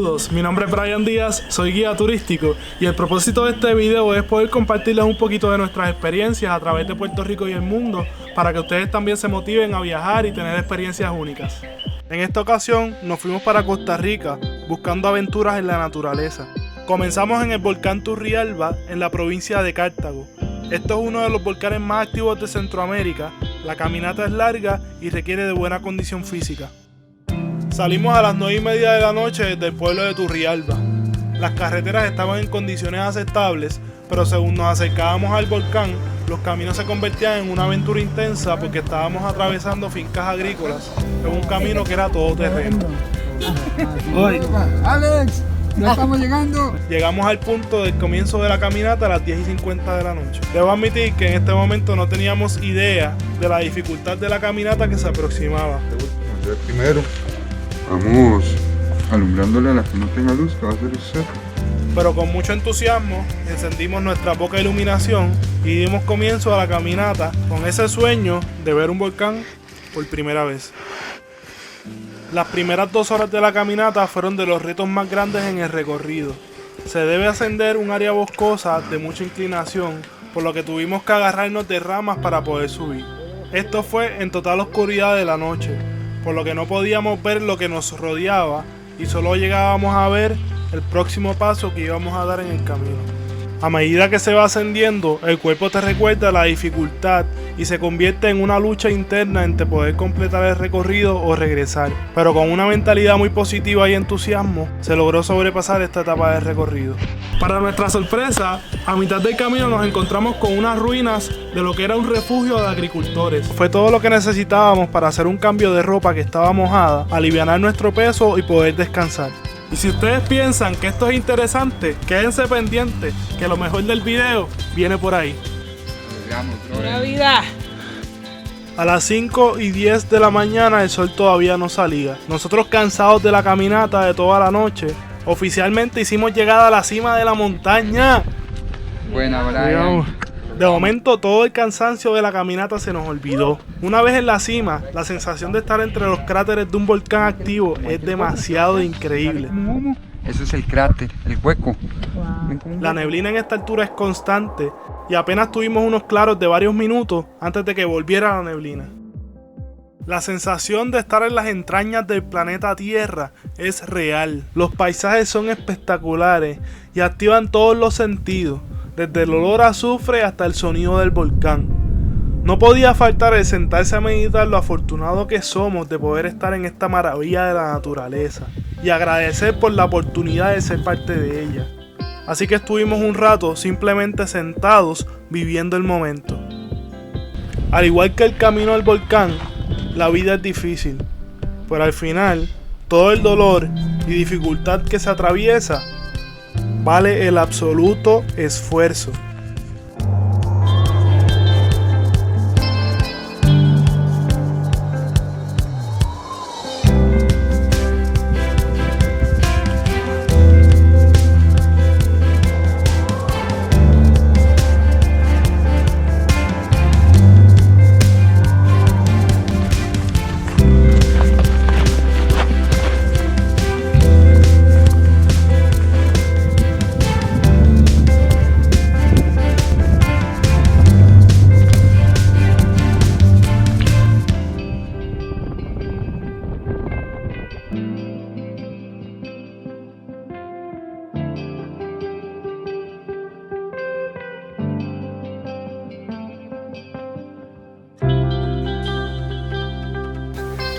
Saludos, mi nombre es Brian Díaz, soy guía turístico y el propósito de este video es poder compartirles un poquito de nuestras experiencias a través de Puerto Rico y el mundo para que ustedes también se motiven a viajar y tener experiencias únicas. En esta ocasión nos fuimos para Costa Rica buscando aventuras en la naturaleza. Comenzamos en el volcán Turrialba en la provincia de Cartago. Esto es uno de los volcanes más activos de Centroamérica, la caminata es larga y requiere de buena condición física. Salimos a las 9:30 de la noche desde el pueblo de Turrialba. Las carreteras estaban en condiciones aceptables, pero según nos acercábamos al volcán, los caminos se convertían en una aventura intensa porque estábamos atravesando fincas agrícolas en un camino que era todo terreno. ¡Alex! ¡Ya estamos llegando! Llegamos al punto del comienzo de la caminata a las 10:50 de la noche. Debo admitir que en este momento no teníamos idea de la dificultad de la caminata que se aproximaba. Primero, vamos alumbrándole a la que no tenga luz, que va a ser usted. Pero con mucho entusiasmo encendimos nuestra poca iluminación y dimos comienzo a la caminata con ese sueño de ver un volcán por primera vez. Las primeras 2 horas de la caminata fueron de los retos más grandes en el recorrido. Se debe ascender un área boscosa de mucha inclinación, por lo que tuvimos que agarrarnos de ramas para poder subir. Esto fue en total oscuridad de la noche, por lo que no podíamos ver lo que nos rodeaba y solo llegábamos a ver el próximo paso que íbamos a dar en el camino. A medida que se va ascendiendo, el cuerpo te recuerda la dificultad y se convierte en una lucha interna entre poder completar el recorrido o regresar. Pero con una mentalidad muy positiva y entusiasmo, se logró sobrepasar esta etapa del recorrido. Para nuestra sorpresa, a mitad del camino nos encontramos con unas ruinas de lo que era un refugio de agricultores. Fue todo lo que necesitábamos para hacer un cambio de ropa que estaba mojada, alivianar nuestro peso y poder descansar. Y si ustedes piensan que esto es interesante, quédense pendientes, que lo mejor del video viene por ahí. ¡Pura vida! A las 5:10 de la mañana el sol todavía no salía. Nosotros, cansados de la caminata de toda la noche, oficialmente hicimos llegada a la cima de la montaña. Buena, Brian. De momento todo el cansancio de la caminata se nos olvidó. Una vez en la cima, la sensación de estar entre los cráteres de un volcán activo es demasiado increíble. Eso es el cráter, el hueco. La neblina en esta altura es constante y apenas tuvimos unos claros de varios minutos antes de que volviera la neblina. La sensación de estar en las entrañas del planeta Tierra es real. Los paisajes son espectaculares y activan todos los sentidos, desde el olor a azufre hasta el sonido del volcán. No podía faltar el sentarse a meditar lo afortunado que somos de poder estar en esta maravilla de la naturaleza y agradecer por la oportunidad de ser parte de ella. Así que estuvimos un rato simplemente sentados viviendo el momento. Al igual que el camino al volcán, la vida es difícil, pero al final todo el dolor y dificultad que se atraviesa vale el absoluto esfuerzo.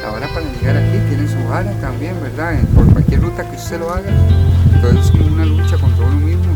Ahora para llegar aquí tienen su vara también, ¿verdad? Por cualquier ruta que usted lo haga, entonces es como una lucha contra uno mismo.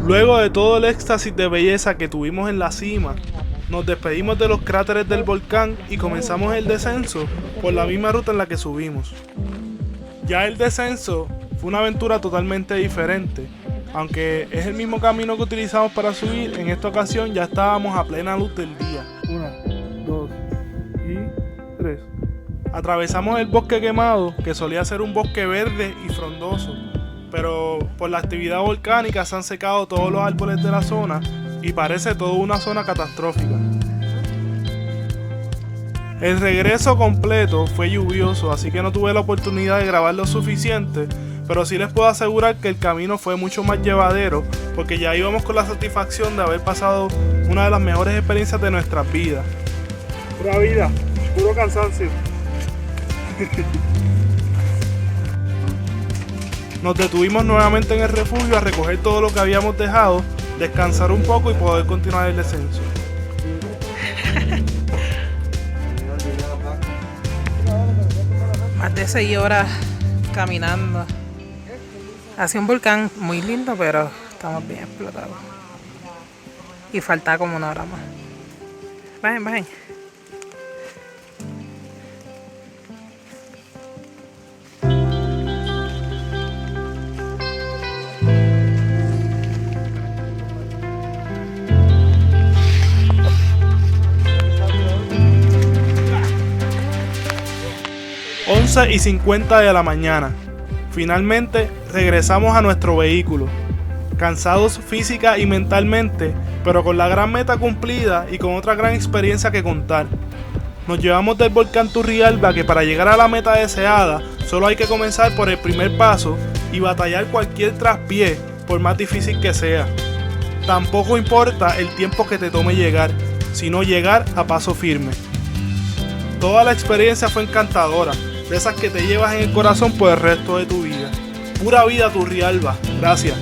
Luego de todo el éxtasis de belleza que tuvimos en la cima, nos despedimos de los cráteres del volcán y comenzamos el descenso por la misma ruta en la que subimos. Ya el descenso fue una aventura totalmente diferente. Aunque es el mismo camino que utilizamos para subir, en esta ocasión ya estábamos a plena luz del día. 1, 2 y 3. Atravesamos el bosque quemado, que solía ser un bosque verde y frondoso, pero por la actividad volcánica se han secado todos los árboles de la zona y parece toda una zona catastrófica. El regreso completo fue lluvioso, así que no tuve la oportunidad de grabar lo suficiente, pero sí les puedo asegurar que el camino fue mucho más llevadero, porque ya íbamos con la satisfacción de haber pasado una de las mejores experiencias de nuestras vidas. Pura vida, puro cansancio. Nos detuvimos nuevamente en el refugio a recoger todo lo que habíamos dejado, descansar un poco y poder continuar el descenso. Más de 6 horas caminando hacia un volcán muy lindo, pero estamos bien explotados. Y falta como 1 hora más. Bajen, bajen. Y 50 de la mañana. Finalmente regresamos a nuestro vehículo, cansados física y mentalmente, pero con la gran meta cumplida y con otra gran experiencia que contar. Nos llevamos del volcán Turrialba, que para llegar a la meta deseada solo hay que comenzar por el primer paso y batallar cualquier traspié, por más difícil que sea. Tampoco importa el tiempo que te tome llegar, sino llegar a paso firme. Toda la experiencia fue encantadora, de esas que te llevas en el corazón por el resto de tu vida. Pura vida Turrialba, gracias.